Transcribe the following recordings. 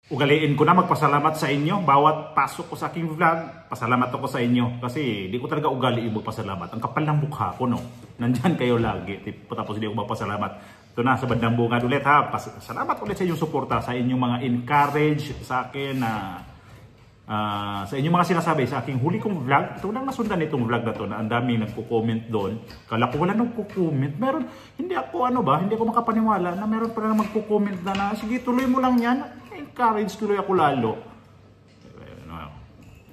ugaliin ko na magpasalamat sa inyo. Bawat pasok ko sa aking vlog, pasalamat ako sa inyo. Kasi di ko talaga ugali yung magpasalamat. Ang kapal ng mukha ko, no? Nandyan kayo lagi. Tapos hindi ako magpasalamat. Ito na, sa bandang bungad ulit ha. Salamat ulit sa inyong suporta, sa inyong mga encourage sa akin na sa inyong mga sinasabi sa aking huli kong vlog. Ito nang nasundan itong vlog na to na ang dami nagko-comment doon. Kala ko wala nagko-comment. Meron, hindi ako hindi ako makapaniwala na meron pa na magko-comment na sige tuloy mo lang yan. Encourage tuloy ako lalo.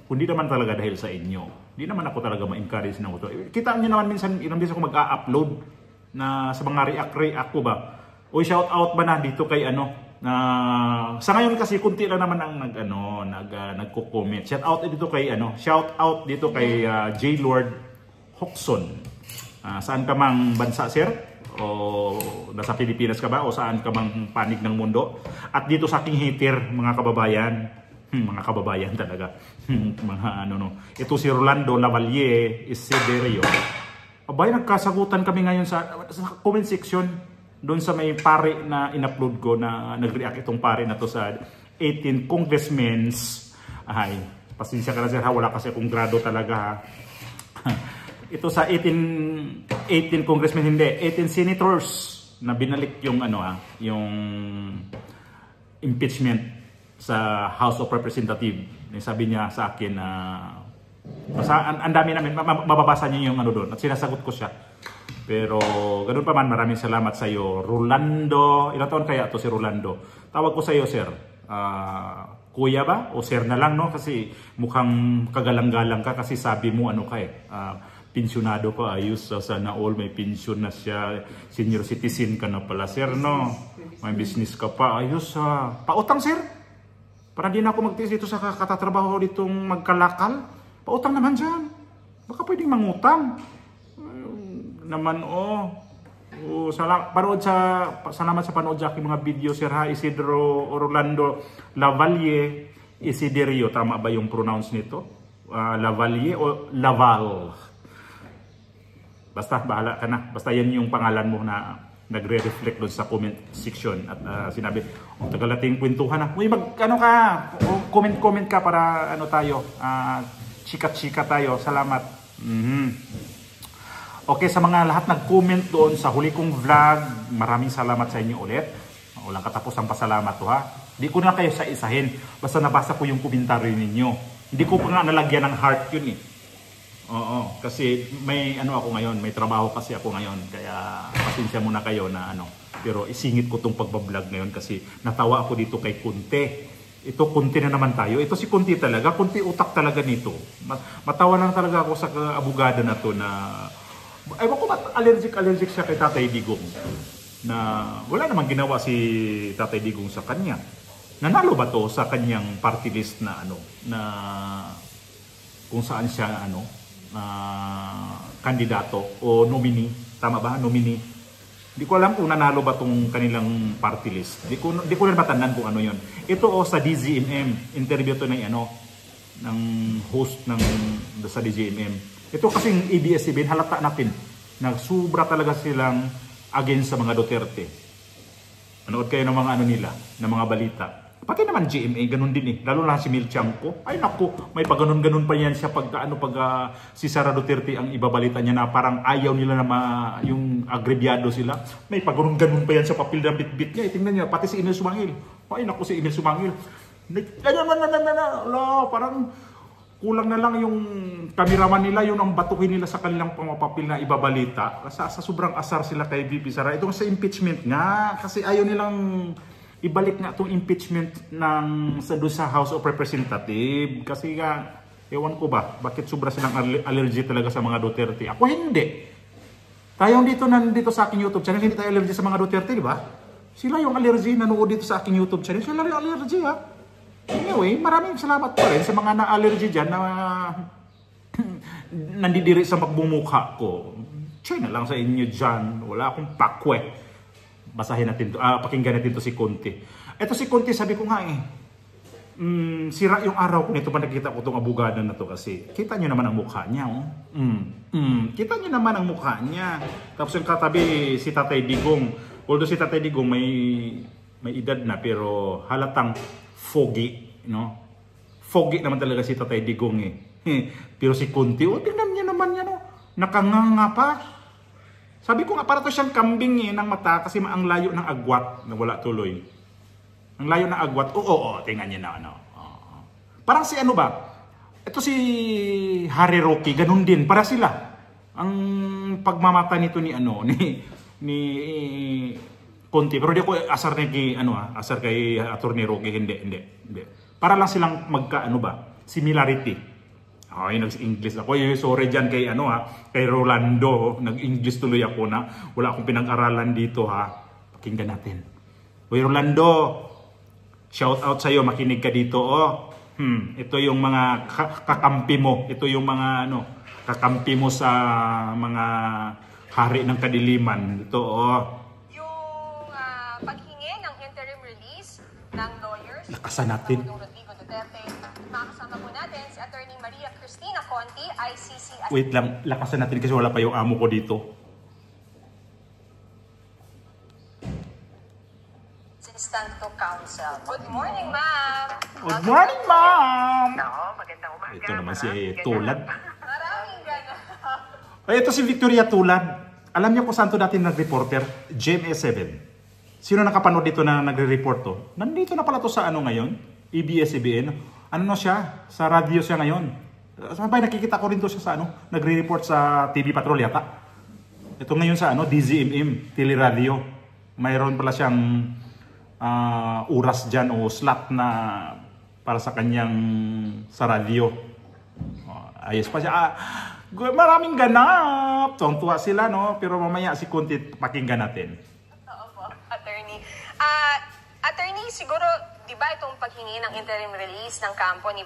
Kundi naman talaga dahil sa inyo. Hindi naman ako talaga ma-encourage na ito. Kita nyo naman minsan, ilang beses ako mag-upload na sa mga react ko ba. O shout out ba na dito kay sa ngayon kasi kunti lang naman ang nagko-comment. Shout out dito kay J Lord Hoxon. Saan ka mang bansa, sir? O nasa Pilipinas ka ba o saan ka mang panig ng mundo? At dito sa aking hater, mga kababayan, mga kababayan talaga. Ito si Rolando Lavalle Isiderio. Abay, nagkasagutan kami ngayon sa comment section doon sa may pare na in-upload ko na nag-react itong pare na to sa 18 congressmen's. Ay, pasensya ka na sir ha, wala kasi akong grado talaga ha. Ito sa 18 congressmen, hindi, 18 senators na binalik yung yung impeachment sa House of Representatives. Sabi niya sa akin na ang dami namin, mababasa niyo yung doon at sinasagot ko siya. Pero ganoon pa man, maraming salamat sa iyo, Rolando. Ilang taon kaya to si Rolando? Tawag ko sa iyo, sir. Kuya ba? O sir na lang, no? Kasi mukhang kagalang-galang ka kasi sabi mo pensyonado ka, ayos, sana all may pension na siya, senior citizen ka na pala, sir, no? May business ka pa, ayos, pautang, sir? Para di na ako magtiis dito sa katatrabaho ditong magkalakal. Pautang naman dyan. Baka pwedeng mangutang. Salamat sa panood sa aking mga video, sir ha. Isidro Orlando Lavalle Isiderio, tama ba yung pronounce nito? Lavalle o Laval? Basta bahala ka na. Basta yan yung pangalan mo na nagre-reflect doon sa comment section. At sinabi, tagal nating kwentuhan na. Uy, comment ka para tayo. Chika-chika tayo. Salamat. Okay, sa mga lahat nag-comment doon sa huli kong vlog, maraming salamat sa inyo ulit. Walang katapos ang pasalamat to ha. Hindi ko na kayo sa isahin. Basta nabasa ko yung komentaryo ninyo. Hindi ko pa nga nalagyan ng heart yun eh. Oo, kasi may ako ngayon, may trabaho kasi ako ngayon. Kaya pasensya muna kayo na Pero isingit ko tong pagbablog ngayon kasi natawa ako dito kay Kunte. Ito Kunti na naman tayo. Ito si Kunti talaga. Kunti utak talaga nito. Matawa lang talaga ako sa abogada na to na ewan ko ba't allergic siya kay Tatay Digong. Na wala namang ginawa si Tatay Digong sa kanya. Nanalo ba to sa kanyang party list na na kung saan siya kandidato o nominee? Tama ba? Nominee. Hindi ko alam kung nanalo ba tong kanilang party list. Di ko rin matandaan kung ano yun. Ito sa DZMM. Interview to ng host sa DZMM. Ito kasing ABS-CBN, halata natin na sobra talaga silang against sa mga Duterte. Manood kayo ng mga nila, ng mga balita. Pati naman GMA, ganun din eh. Lalo na si Mil Tiangco. Ay naku, may pag-ganon-ganon pa yan siya pag si Sara Duterte ang ibabalita niya na parang ayaw nila na yung agrebyado sila. May pag-ganon-ganon pa yan sa papel na bit-bit niya. Tingnan niya, pati si Emil Sumangil. Ay naku, si Emil Sumangil. Parang kulang na lang yung kameraman nila, yun ang batuhin nila sa kanilang pamapapil na ibabalita. Sa sobrang asar sila kay VP Sara. Ito sa impeachment nga, kasi ayaw nilang ibalik nga itong impeachment sa House of Representatives. Kasi nga, ewan ko ba, bakit sobra silang allergy talaga sa mga Duterte? Ako hindi. Tayo nandito sa aking YouTube channel, hindi tayo allergy sa mga Duterte, di ba? Sila yung allergy, nanood dito sa aking YouTube channel. Sila yung allergy ha. Anyway, maraming salamat pa rin sa mga na-allergy dyan na nandidiri sa pagbumukha ko. Try na lang sa inyo dyan. Wala akong pakwe. Basahin natin to, pakinggan natin to si Kunti. Ito si Kunti, sabi ko nga sira yung araw ko nito pa nakita ko itong abogada na to kasi kita nyo naman ang mukha niya. Kita nyo naman ang mukha niya. Tapos yung katabi si Tatay Digong. Although si Tatay Digong may edad na pero halatang foggy, no? Foggy naman talaga si Tatay Digong eh. Pero si Conti, tingnan niya naman yan, nakanganga pa. Sabi ko nga, para to siyang kambing ng mata kasi ang layo ng agwat na wala tuloy. Ang layo ng agwat, tingnan niya na, Parang si ano ba? Ito si Harry Roque, ganun din, para sila. Ang pagmamata nito ni Conti, pero di ako asar kay Attorney Roque, hindi. Para lang silang similarity. Ay, nag-English ako. Sorry dyan kay kay Rolando. Nag-English tuloy ako na wala akong pinag-aralan dito Pakinggan natin. Uy Rolando, shout out sa'yo, makinig ka dito ito yung mga kakampi mo. Ito yung mga kakampi mo sa mga hari ng kadiliman. Ito yung paghingi ng interim release ng lawyers. Lakasan natin. Makakasama po natin si Attorney Maria Cristina Conti, ICC. Wait lang, lakasan natin kasi wala pa yung amo ko dito. Assistant to Counsel. Good morning, ma'am. Good morning, ma'am. Magandang umaga. Ito naman si Tulad. Maraming gana. Ay, ito si Victoria Tulad. Alam niyo kung saan to dati nag-reporter? GMA7. Sino nakapanood dito na nagre-report to? Nandito na pala to sa ngayon? ABS-CBN. Ano na siya? Sa radio siya ngayon. Sabay, nakikita ko rin to siya sa nagre-report sa TV Patrol yata. Ito ngayon sa DZMM, Teleradio. Mayroon pala siyang oras dyan o slot na para sa kanyang sa radio. Ayos pa siya. Maraming ganap. Tuwang-tuwa sila, pero mamaya si Conti pakinggan natin. Opo, Attorney. Attorney, siguro, di ba itong paghingi ng interim release ng kampo ni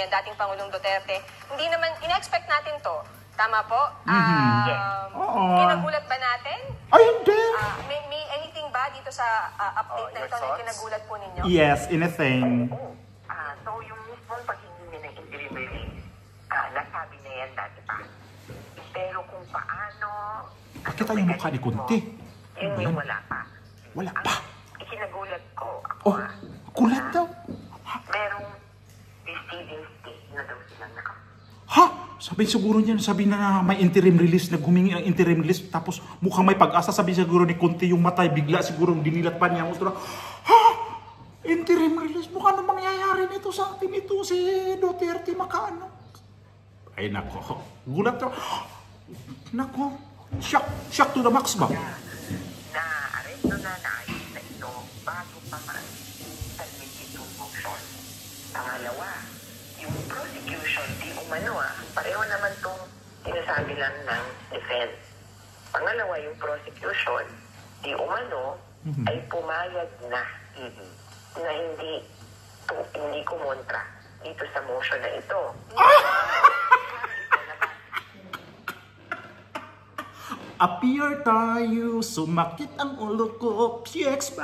dating Pangulong Duterte, hindi naman, ina-expect natin to. Tama po? Kinagulat ba natin? Ay, hindi! May anything ba dito sa update na ito na kinagulat po ninyo? Yes, anything. So yung mismong paghingi ng interim release, nasabi na yan dati pa. Pero kung paano... Pakita yung mukha ni Conti. Yun yung wala pa. Wala pa. Ikinagulat ko ako. Kulat daw. Merong receiving state na daw silang Sabi siguro niyan, sabi na may interim release, naghumingi ang interim release, tapos mukhang may pag-asa, sabi siguro ni Conti yung matay, bigla siguro dinilat pa niya. Interim release, mukha na mangyayari nito sa atin ito, si Duterte makaano. Ay nako, gulat daw. Nako, shock to the max ba? Na-arresto na naayos na ito bago pa man submit itong motion. Pangalawa, yung prosecution, di umano pareho naman itong sinasabi lang ng defense. Pangalawa, yung prosecution, di umano, ay pumayag na na hindi kumontra dito sa motion na ito. Appear tayo, sumakit ang ulo ko, shakes.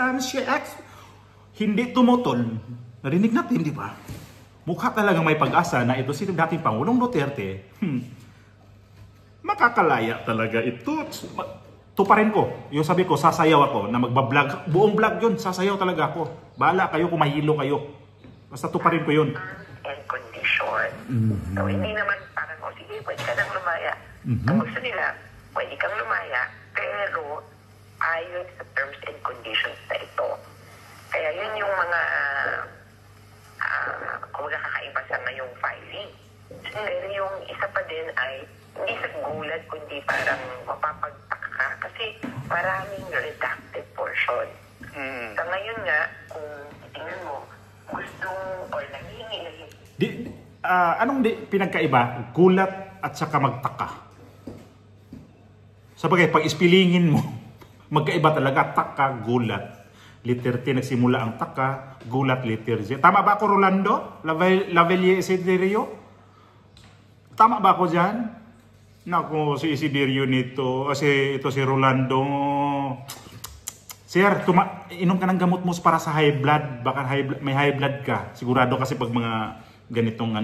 Hindi tumutol. Narinig natin, di ba? Mukha talagang may pag-asa na ito si dating Pangulong Duterte. Makakalaya talaga ito. Tuparin ko. Yung sabi ko, sasayaw ako na magbablog. Buong vlog yun, sasayaw talaga ako. Bahala kayo kung mahilo kayo. Basta tuparin ko yun. And condition. So, hindi naman parang, sige, pwede ka nang lumaya. Ang gusto nila, pwede kang lumaya, pero ayon sa terms and conditions na ito. Kaya yun yung mga kung kakaiba sa ngayong filing. Pero yung isa pa din ay hindi sa gulat, kundi parang mapapagtaka ka kasi maraming redacted portion. Sa ngayon nga, kung tingnan mo, gustong or nangihingi anong pinagkaiba? Gulat at saka magtaka. Sabagay, pag ispilingin mo, magkaiba talaga, taka, gulat. Letter T nagsimula ang taka, gulat, letter Z. Tama ba ako, Rolando? Lavalier Isiderio? Tama ba ako dyan? Naku, si Isiderio nito. Kasi ito si Rolando. Sir, inom ka ng gamot mo para sa high blood. Baka may high blood ka. Sigurado kasi pag mga ganitong na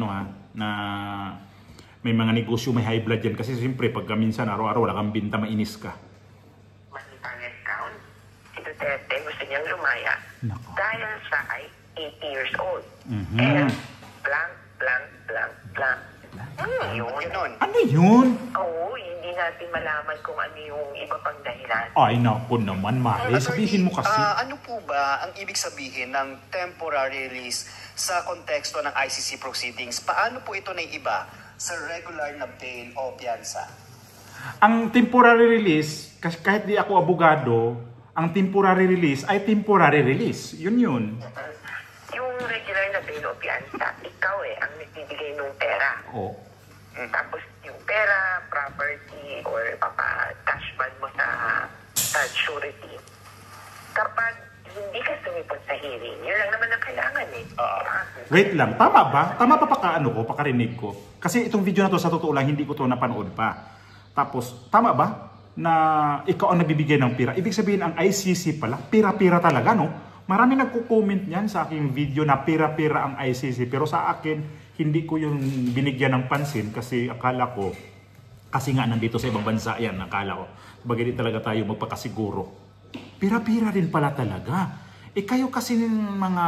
may mga negosyo, may high blood yan. Kasi siyempre, pagka minsan araw-araw wala kang binta, mainis ka. Manipangit count. Si Duterte gusto niyang lumaya. Nako. Dahil siya ay 80 years old. Mhm. And blank, blank, blank, blank. Yun. Ganon. Ano yun? Oo, hindi natin malaman kung ano yung iba pang dahilan. Ay, naku naman, Mare. Sabihin mo kasi. Ano po ba ang ibig sabihin ng temporary release sa konteksto ng ICC proceedings? Paano po ito naiiba sa regular na bail o piyansa? Ang temporary release, kahit di ako abogado, ang temporary release ay temporary release. Yun. Yung regular na bail o piyansa, ikaw ang nagbibigay ng pera. Oh. Tapos yung pera, property, or cash ban mo sa surety. Kapag hindi ka sumipot sa hearing, yun lang naman ang kailangan Wait lang, tama ba? Tama pa pakarinig ko? Kasi itong video na to, sa totoo lang, hindi ko to napanood pa. Tapos, tama ba na ikaw ang nabibigay ng pira? Ibig sabihin, ang ICC pala, pira-pira talaga, no? Marami nagko-comment niyan sa aking video na pira-pira ang ICC. Pero sa akin, hindi ko yung binigyan ng pansin kasi akala ko, kasi nga nandito sa ibang bansa yan, akala ko, bagay di talaga tayo magpakasiguro. Pira-pira rin pala talaga. Kayo kasi ng mga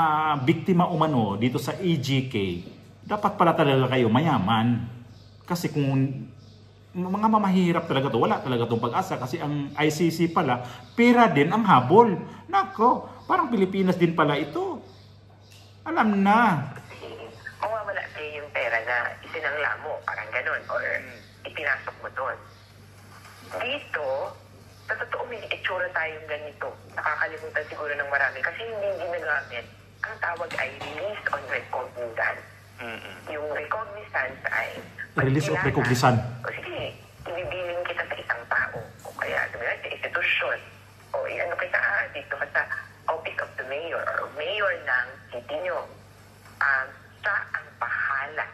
biktima umano dito sa EGK, dapat pala talaga kayo mayaman. Kasi kung mga mamahirap talaga to, wala talaga itong pag-asa kasi ang ICC pala, pera din ang habol. Nako, parang Pilipinas din pala ito. Alam na. Mawawala sa'yo yung pera na isinangla mo, parang ganun, or ipinasok mo doon. Dito, sa totoo may itsura tayong ganito. Nakakalimutan siguro ng marami kasi hindi ginagamit. Ang tawag ay release on recognizance. Yung recognizance ay Release of recognition. O sige, ibibilin kita sa isang tao. O kaya, sabi natin, sa institusyon. O ano kita, dito ka sa office of the mayor or mayor ng city nyo. Sa ang pahala.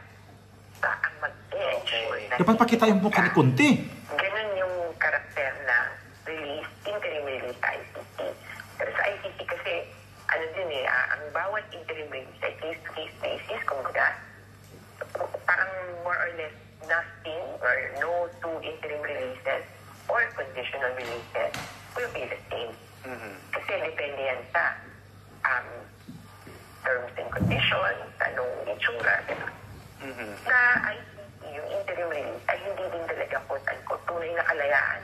Sa ang mag-ensure. Dapat pakita yung mukha ni Kunti. Ganun yung karakter ng release, interim release sa ICC. Pero sa ICC kasi, ano din ang bawat interim release ay case-to-case basis, kumbaga, parang more or less nothing or no two interim releases or conditional releases will be the same. Kasi depende yan sa terms and conditions, anong itsura. Sa ICC, yung interim release ay hindi din talaga quote-unquote tunay na kalayaan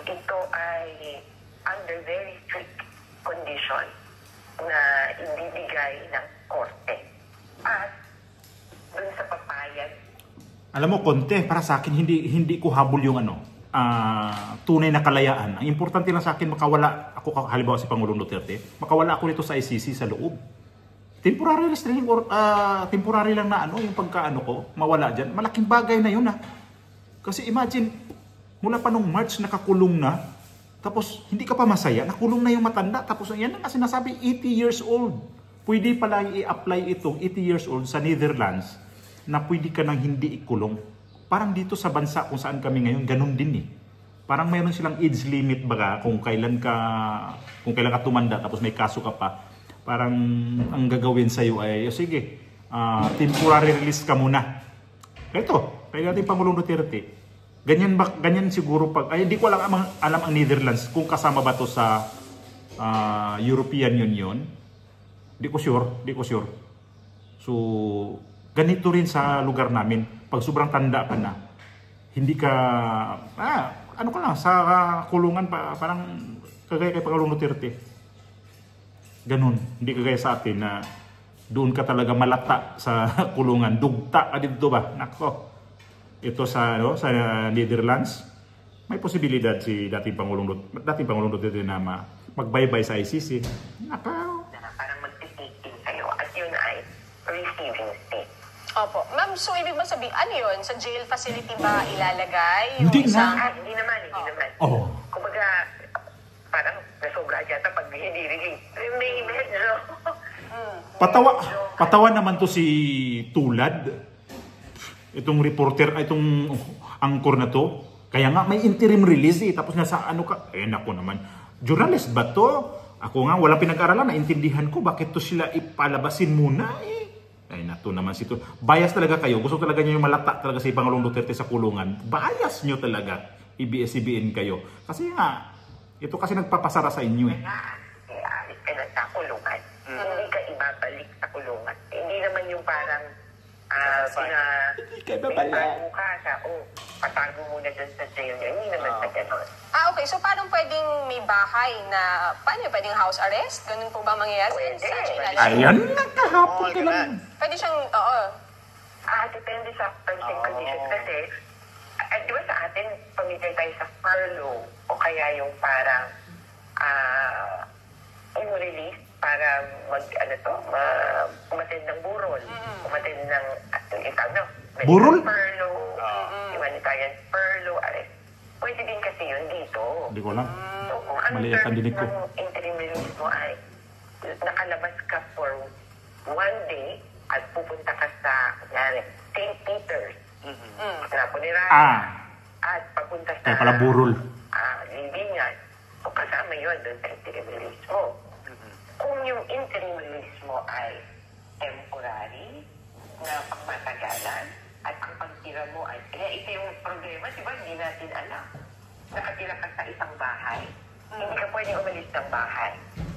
ito ay under very strict conditions na ibibigay ng korte. At dun sa papayag. Alam mo, Konti, para sa akin, hindi ko habol yung tunay na kalayaan. Ang importante lang sa akin, makawala ako, halimbawa si Pangulong Duterte, makawala ako nito sa ICC sa loob. Temporary restraining or temporary lang na yung pagkaano ko, mawala dyan. Malaking bagay na yun Kasi imagine, mula pa nung March nakakulong na, tapos hindi ka pa masaya, nakulong na yung matanda, tapos yan ang sinasabi, 80 years old. Pwede pala i-apply itong 80 years old sa Netherlands na pwede ka nang hindi ikulong. Parang dito sa bansa kung saan kami ngayon, ganun din Parang mayroon silang age limit baga kung kailan ka tumanda tapos may kaso ka pa. Parang ang gagawin sa iyo ay sige, temporary release ka muna. Ito, kaya natin Pangulong Duterte. Ganyan siguro hindi ko alam ang Netherlands kung kasama ba to sa European Union. Di ko sure. So, ganito rin sa lugar namin. Pag sobrang tanda ka na, hindi ka, sa kulungan pa, parang kagaya kay Pangulong Duterte. Ganun. Hindi kagaya sa atin na doon ka talaga malata sa kulungan. Dugta ka dito ba? Nako. Ito sa Netherlands, may posibilidad si dating Pangulong Duterte na magbaybay sa ICC. Nako. Parang magtitikin sa'yo at yun ay receiving state. Opo. Ma'am, so ibig ba sabihin, ano yun? Sa jail facility ba ilalagay? Hindi na. Hindi naman. Oh. Kumbaga, parang nasobra yata pag hindi-release. May medyo. Patawa naman to si Tulad. Itong reporter, itong angkor na to. Kaya nga may interim release tapos nasa ka. Naku naman. Journalist ba to? Ako nga, walang pinag-aralan. Naintindihan ko bakit to sila ipalabasin muna nato naman si to. Bias talaga kayo. Gusto talaga niyo yung malata talaga si Pangulong Duterte sa kulungan. Bias nyo talaga. IBS-CBN kayo. Kasi ito kasi nagpapasara sa inyo Alis ka na sa kulungan. Hindi ka yung parang pinapago ka sa, patago muna dun sa jail niya. Hindi naman sa ganon. Okay. So, paano pwedeng may bahay na, paano yun? Pwedeng house arrest? Ganun po ba mangyayari? Pwede. Ayan, nakahapon ka lang. Pwede siyang, oo. Depende sa terms and conditions kasi, di ba sa atin, pamigay tayo sa furlough o kaya yung parang yung release para umatid ng burol, umatid ng burol? Furlough, humanitarian furlough, arrest. Pwede din kasi yun dito. Hindi ko alam. So, kung anong Mali ang dinig ko. ng interim release mo ay nakalabas ka for one day at pupunta ka sa St. Peter's, Napunirahan, at papunta sa Kaya pala burol. Libingan. So, kasama yun doon sa interim release mo. Kung yung interim release mo ay temporary, na pangmatagalan, at ang pagtira mo ay, ito yung problema, di ba, hindi natin alam. Nakatira ka sa isang bahay, hindi ka pwedeng umalis ng bahay.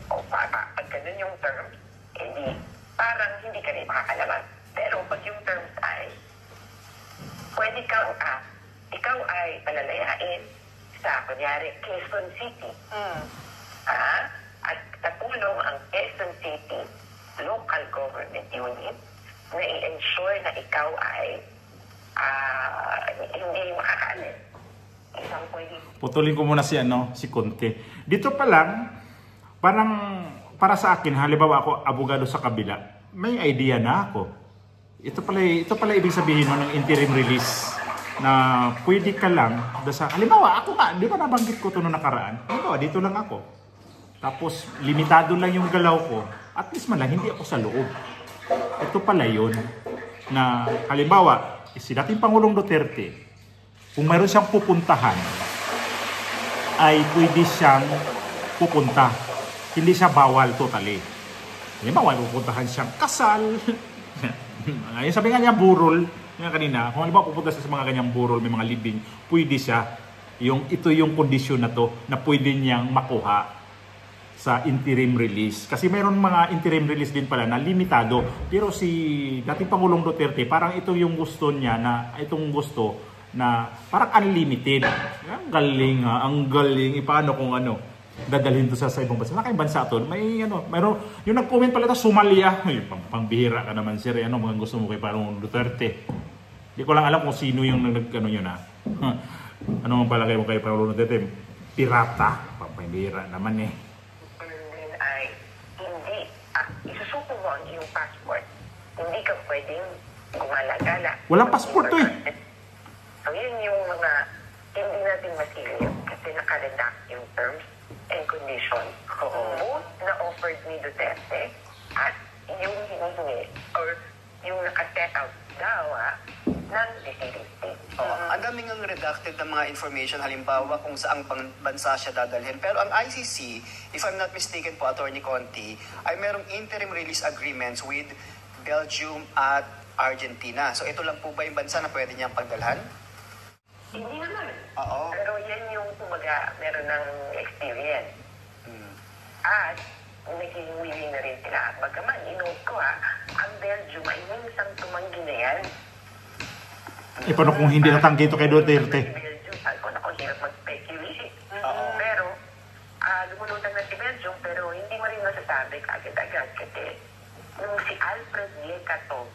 O pag ganun yung terms, hindi, parang hindi ka rin makakalabas. Pero pag yung terms ay, pwede ikaw ay palalayain sa, kunyari, Quezon City. At katulong ang Quezon City local government unit na i-ensure na ikaw ay hindi makakaalis. Isang pwede. Putulin ko muna si Conte. Dito pa lang, parang para sa akin, halimbawa ako abogado sa kabila, may idea na ako. Ito pala ibig sabihin ng interim release na pwede ka lang, halimbawa ako nga, di ba nabanggit ko ito noong nakaraan? Halimbawa, dito lang ako. Tapos, limitado lang yung galaw ko. At least man lang, hindi ako sa loob. Ito pala yun, na halimbawa, si dating Pangulong Duterte, kung mayroon siyang pupuntahan, ay pwede siyang pupunta. Hindi siya bawal totally. Halimbawa, pupuntahan siyang kasal. Yung sabi nga niya, burol, nga kanina, kung halimbawa pupunta siya sa mga ganyang burol, may mga libing, pwede siya, ito yung kondisyon na to, na pwede niyang makuha sa interim release. Kasi mayroon mga interim release din pala na limitado. Pero si dating Pangulong Duterte, parang ito yung gusto niya itong gusto na parang unlimited. Ang galing ha, ang galing. Paano kung dadalhin to sa ibang bansa. Nakayang bansa to. Mayroon, yung nag-comment pala ito, Somalia. Pangbihira ka naman sir. Mga gusto mo kay Pangulong Duterte. Hindi ko lang alam kung sino yung yun ha. Ano ang palagay mo kay Pangulong Duterte? Pirata. Pangbihira naman isusuko mo ang iyong passport. Hindi ka pwedeng gumala-gala. Walang passport to So yun yung mga hindi natin masilip kasi nakaredact yung terms and conditions. Both na offered ni Duterte at yung hinihingi or yung nakaset out daw ng receiving state. Ang daming ang redacted ng mga information, halimbawa kung saang bansa siya dadalhin. Pero ang ICC, if I'm not mistaken po, Attorney Conti, ay merong interim release agreements with Belgium at Argentina. So ito lang po ba yung bansa na pwede niyang pagdalhan? Hindi naman. Oo. Pero yan yung meron ng experience. At naging willing na rin sila. Bagaman, inote ko ang Belgium ay minsang tumanggi na yan. Paano kung hindi natanggi ito kay Duterte? Belgium, sabi ko, hirap mag-speculate. Pero, lumulutang na si Belgium, pero hindi mo rin masasabi agad-agad kasi nung si Alfred Yecato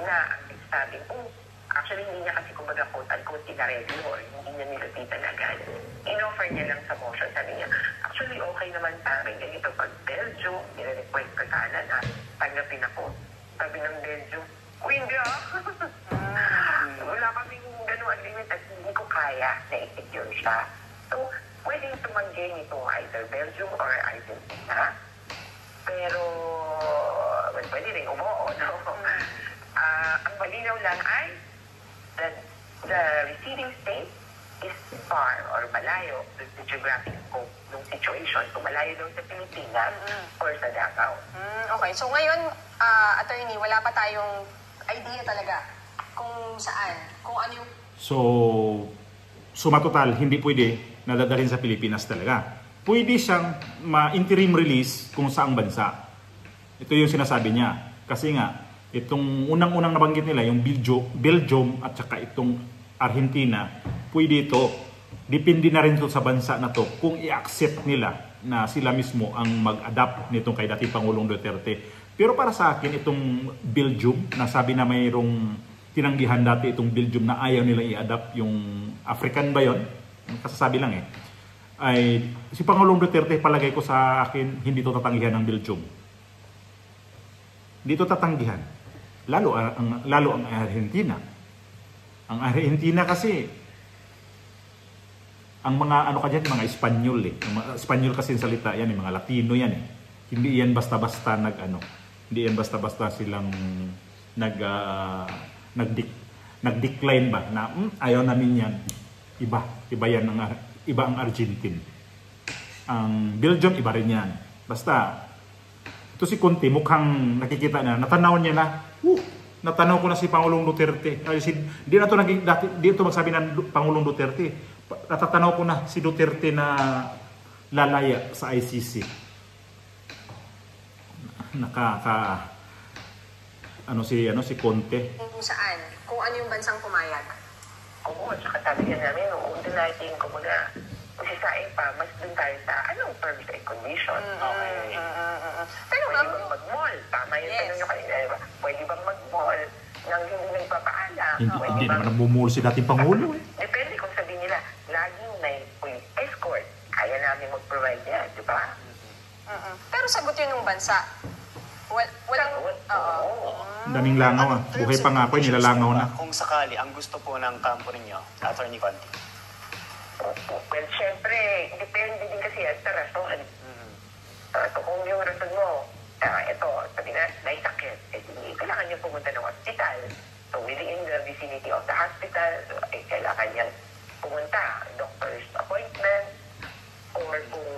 na ang nagsabing, actually hindi niya kasi kumbaga quote-unquote tinareglo or hindi niya nilapitan agad. In-offer niya lang sa motion, sabi niya, actually okay naman sa amin, ganito pag Belgium, nire-request ko sana na tanggapin ako. Sabi ng Belgium, hindi wala kaming gano'ng agreement at hindi ko kaya na i-secure siya. So, pwedeng tumanggi nito either Belgium or Argentina. Pero, pwede rin umuo, no? Ang malinaw lang ay the receiving state is far or malayo the geographic scope ng situation. So, malayo daw sa Pilipinas or sa Davao. Okay, so ngayon, attorney, wala pa tayong idea talaga kung saan, kung ano yung... So, suma total, hindi pwede nadadalhin sa Pilipinas talaga. Pwede siyang ma-interim release kung saang bansa. Ito yung sinasabi niya. Kasi nga, Itong unang-unang nabanggit nila, yung Belgium at saka itong Argentina, pwede ito. Depende na rin ito sa bansa na to kung i-accept nila na sila mismo ang mag-adapt nitong kay dating Pangulong Duterte. Pero para sa akin, itong Belgium, nasabi na mayroong tinanggihan dati itong Belgium na ayaw nila i-adapt yung African ba yun? Kasasabi lang ay si Pangulong Duterte, palagay ko sa akin, hindi ito tatanggihan ng Belgium. Hindi ito tatanggihan. Lalo ang Argentina. Ang Argentina kasi, ang mga ano ka dyan, mga Espanyol Espanyol kasi yung salita yan, yung mga Latino yan Hindi yan basta-basta hindi yan basta-basta silang nag-decline ba na ayaw namin yan. Iba ang Argentine. Ang Belgium, iba rin yan. Basta, ito si Conte, mukhang nakikita na, natanaw niya na, natanaw ko na si Pangulong Duterte. Di ito magsabi ng Pangulong Duterte. Natatanaw ko na si Duterte na lalaya sa ICC. Si Conte. Kung saan? Kung ano yung bansang pumayag? Oo, tsaka sabi nga namin, unahin ko muna. Kasi sa pa, mas dun tayo sa anong terms and conditions. Okay. Pero Pwede bang mag-mall? Tama yung tanong nyo kanina, diba? Pwede bang mag-mall nang hindi nagpapaalam? Hindi naman nabumuli si dating Pangulo. Depende kung sabihin nila, laging may police escort. Kaya namin mag-provide yan, di ba? Pero sagot yun ng bansa. Walang... Ang daming langaw Buhay pa nga ako, nilalangaw na. Kung sakali, ang gusto po ng kampo ninyo, Attorney Conti? Well, syempre, depende din kasi yan sa rason. So kung yung rason mo, ito, sabi na, naisakit, kailangan niyo pumunta ng hospital. So within the vicinity of the hospital, kailangan niyang pumunta, doctor's appointment, or kung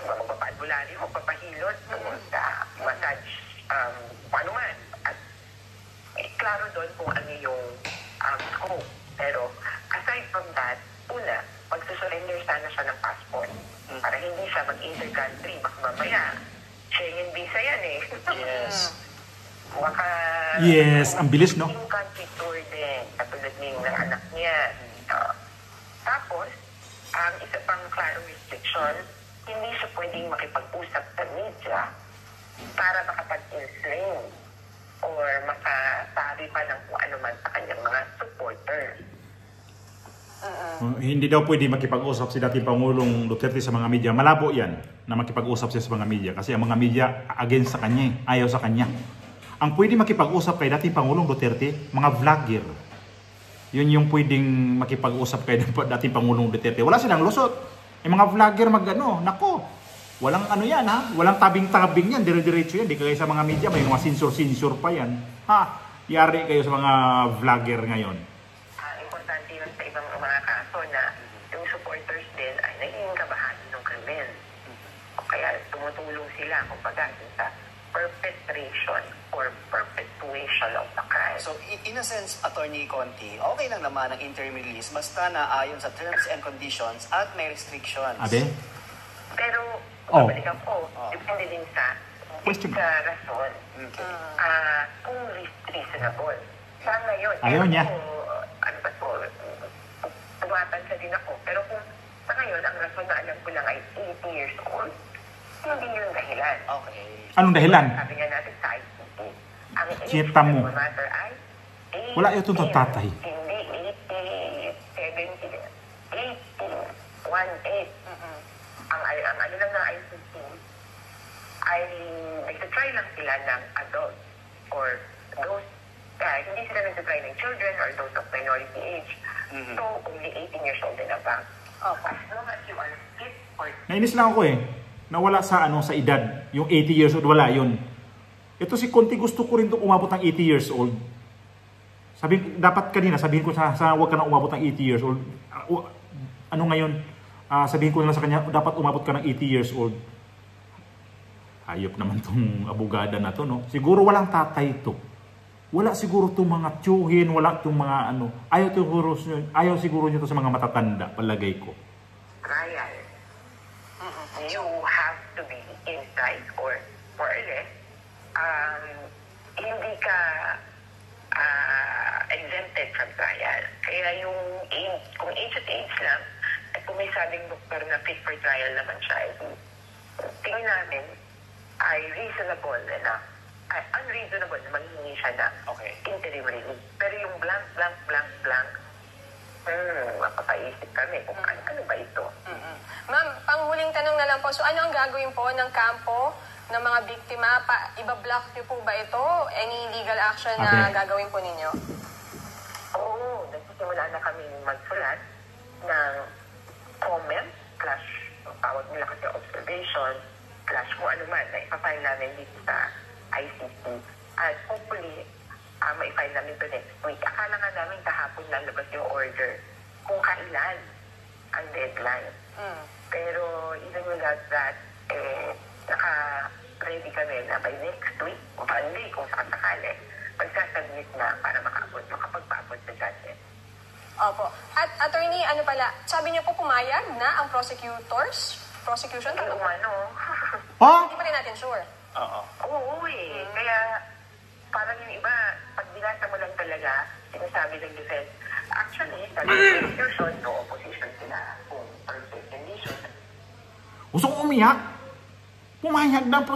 magpapaadbulari o papahilot, pumunta, massage, paano man. At klaro doon kung ano yung scope. Pero aside from that, una, magsusurrender sana siya ng passport para hindi siya mag-inter-country. Baka mamaya, Schengen visa yan Yes. Baka... Yes, ang bilis, no? Yung country tour din, katulad ng anak niya. Tapos, ang isa pang klaro restriction, hindi siya pwedeng makipag-usap sa media para makapag-inflame or makasabi pa ng kung ano man sa kanyang mga supporters. Hindi daw pwede makipag-usap si dating Pangulong Duterte sa mga media. Malabo yan na makipag-usap siya sa mga media kasi ang mga media against sa kanya, ayaw sa kanya. Ang pwede makipag-usap kay dating Pangulong Duterte, mga vlogger. Yun yung pwedeng makipag-usap kay dating Pangulong Duterte. Wala silang lusot. Yung mga vlogger nako, walang yan walang tabing-tabing yan, dire-diretso yan. Di kaya sa mga media, may mga sensor pa yan. Yari kayo sa mga vlogger ngayon. Importante yun sa ibang mga kaso na yung supporters din ay naging kabahagi ng krimen. Kaya tumutulong sila kumbaga sa perpetration or perpetuation of the crime. So, in a sense, Attorney Conti, okay lang naman ang interim release basta na ayon sa terms and conditions at may restrictions. Pero, babalikan ko, depende din sa Question. rason. Kung reasonable. Sa ngayon, ayaw niya. Tumatansa din ako. Pero kung sa ngayon, ang rason na alam ko lang ay 80 years old, hindi yun dahilan. Okay. Anong dahilan? Sabi nga natin sa ICC, ang Kita mo. matter ay Wala ito itong tatay. Hindi, 80, 70, 18, 18. Ang ano lang ng ICC ay nagtitry lang sila ng adults or those, hindi sila nagtitry ng children or those of minority age. So, only 18 years old din abang. As long as you are fit or... Nainis lang ako nawala sa sa edad, yung 80 years old, wala yun. Ito si Conti, gusto ko rin itong umabot ng 80 years old. Dapat kanina, sabihin ko sa huwag ka na umabot ng 80 years old. Ano ngayon? Sabihin ko na lang sa kanya, dapat umabot ka ng 80 years old. Hayop naman tong abogada na to, no? Siguro walang tatay ito. Wala siguro itong mga tiyuhin, wala itong mga ayaw siguro nyo ito sa mga matatanda, palagay ko. Trial. You have to be inside or more or less hindi ka exempted from trial. Kaya yung kung age at age lang, at kung may sabing doktor na fit for trial naman siya, tingin namin ay reasonable na, unreasonable na maghingi siya na interim release. Pero yung blank, mapapaisip kami kung ano ba ito. Ma'am, panghuling tanong na lang po. So ano ang gagawin po ng kampo ng mga biktima? Iba-block niyo po ba ito? Any legal action na gagawin po ninyo? Oo, nagsisimula na kami magsulat ng comment, tawag nila kasi observation, kung ano man, na ipafile namin dito sa ICC. At hopefully, ma-file namin to next week. Akala nga namin kahapon lalabas yung order kung kailan ang deadline. Pero even without that, naka-ready kami na by next week, o Monday kung sakasakali, magsasubmit na para makaabot kapag paabot sa judges. Opo. At attorney, ano pala, sabi niyo po pumayag na ang prosecution? Yung umano. Hindi pa rin natin sure. Oo Kaya parang yung iba, pag binasa mo lang talaga, sinasabi ng defense, actually, sabi ng prosecution, no opposition sila kung perfect condition. Gusto ko umiyak. Pumayag na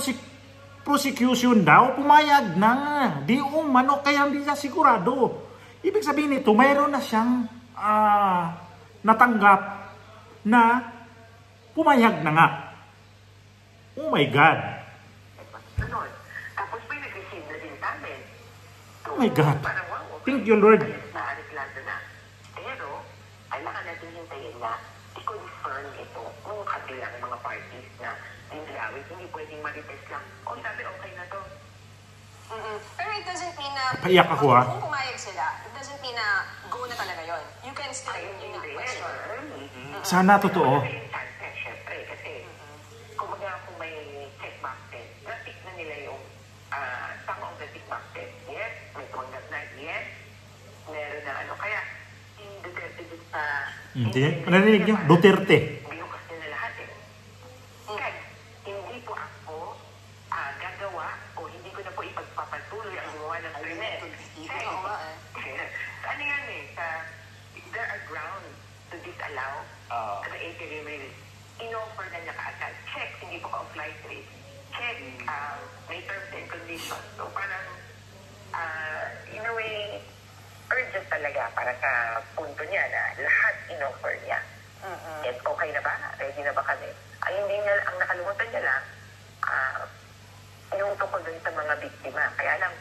prosecution daw. Pumayag na. Di umano, kaya hindi siya sigurado. Ibig sabihin nito, mayroon na siyang natanggap na pumayag na nga. Oh my God. Ganon. Tapos may nag-receive na din namin. So, Oh my God. Parang wow. Thank you, Lord. Naareklado na. Pero, kailangan natin hintayin na i-confirm ito kung kabilang mga parties na dinilawit. Hindi pwedeng ma-retest lang. O sabi, okay na to. Pero it doesn't mean na Paiyak ako, kung pumayag sila, it doesn't mean na go na talaga yon. You can still question. Sana totoo. Siyempre, kasi kumaga kung may checkbox test, na-tick na nila yung some of the checkbox test. Yes, may tumanggap na. Yes, meron na ano. Kaya, yung Duterte dun sa... Narinig niyo? Duterte. Binukas nila lahat Kaya, hindi po ako gagawa o hindi ko na po ipagpapatuloy ang gumawa ng krimen. Ano yan there are grounds to disallow the interim release. In-offer na niya kaagad. Check, hindi po ka-flight rate. Check, may terms and conditions. So parang, in a way, urgent talaga para sa punto niya na lahat in-offer niya. And okay na ba? Ready na ba kami? Hindi niya, ang nakalimutan niya lang, yung tungkol dun sa mga biktima. Kaya lang,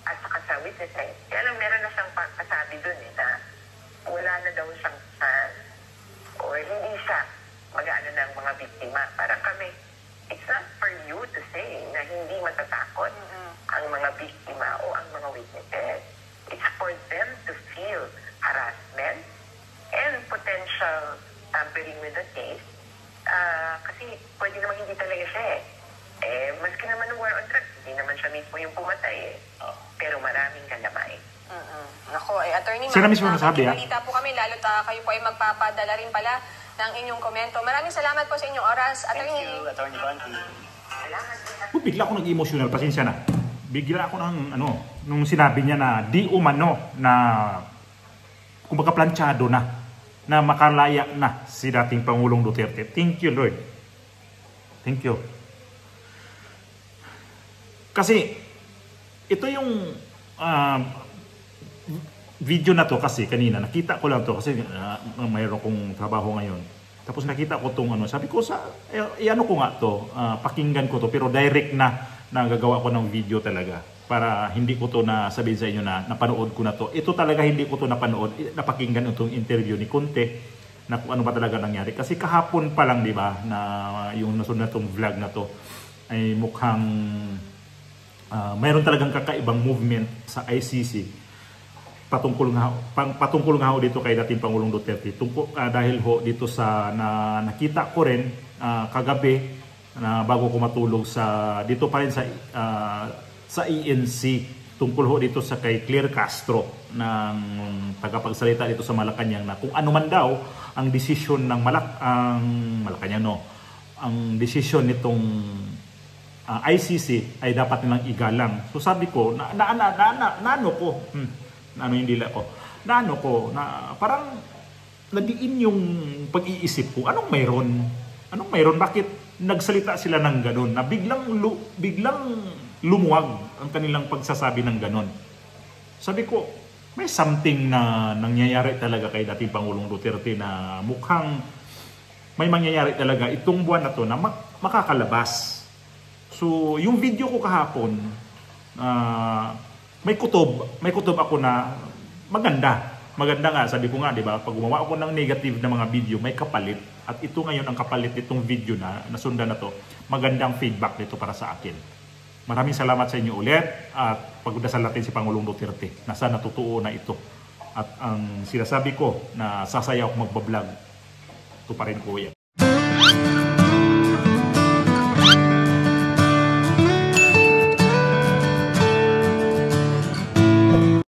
at saka sa witness na kaya lang meron na siyang kasabi dun na wala na daw siyang chance or hindi siya mag-ano ng mga biktima. Parang kami, it's not for you to say na hindi matatakot ang mga biktima o ang mga witnesses. It's for them to feel harassment and potential tampering with the case. Kasi pwede naman hindi talaga siya maski naman ng war on drugs, hindi naman siya mismo yung pumatay pero maraming kalamay. Nako, attorney, sila mismo nasabi balita po kami, lalo't kayo po ay magpapadala rin pala ng inyong komento. Maraming salamat po sa inyong oras, attorney. Thank you, Attorney Conti. Bigla ako nag-emotional, pasensya na. Bigla ako nung sinabi niya na di umano na kumbaga planchado na makalaya na si dating Pangulong Duterte. Thank you, Lord. Thank you. Kasi ito yung video na to kasi kanina nakita ko lang to kasi mayroon kong trabaho ngayon. Tapos nakita ko tong sabi ko ko nga to, pakinggan ko to pero direct na gagawa ko ng video talaga para hindi ko to na sabihin sa inyo na napanood ko na to. Ito talaga hindi ko to napanood, napakinggan itong interview ni Conte na kung ano ba talaga nangyari. Kasi kahapon pa lang, di ba, na yung nasunod na tong vlog na to ay mukhang mayroon talagang kakaibang movement sa ICC patungkol nga ho dito kay dating Pangulong Duterte dahil ho dito sa nakita ko rin kagabi na bago ko matulog dito pa rin sa ENC tungkol ho dito sa kay Claire Castro ng tagapagsalita dito sa Malacanang na kung ano man daw ang desisyon ng Malacanang ang desisyon nitong ICC ay dapat nilang igalang. So sabi ko, naano ko, naano yung dila ko, naano ko, na parang nadiin yung pag-iisip ko, anong mayroon, bakit nagsalita sila ng ganon, na biglang lumuwag ang kanilang pagsasabi ng ganon. Sabi ko, may something na nangyayari talaga kay dating Pangulong Duterte na mukhang may mangyayari talaga itong buwan na to na makakalabas. So, yung video ko kahapon, may kutob ako na maganda. Maganda nga, sabi ko nga, di ba? Pag gumawa ako ng negative na mga video, may kapalit. At ito ngayon ang kapalit nitong video na nasundan na to. Magandang feedback nito para sa akin. Maraming salamat sa inyo ulit at pagdasal natin si Pangulong Duterte na sana totoo na ito. At ang sinasabi ko na sasaya ako magbablog, ito pa rin ko yan.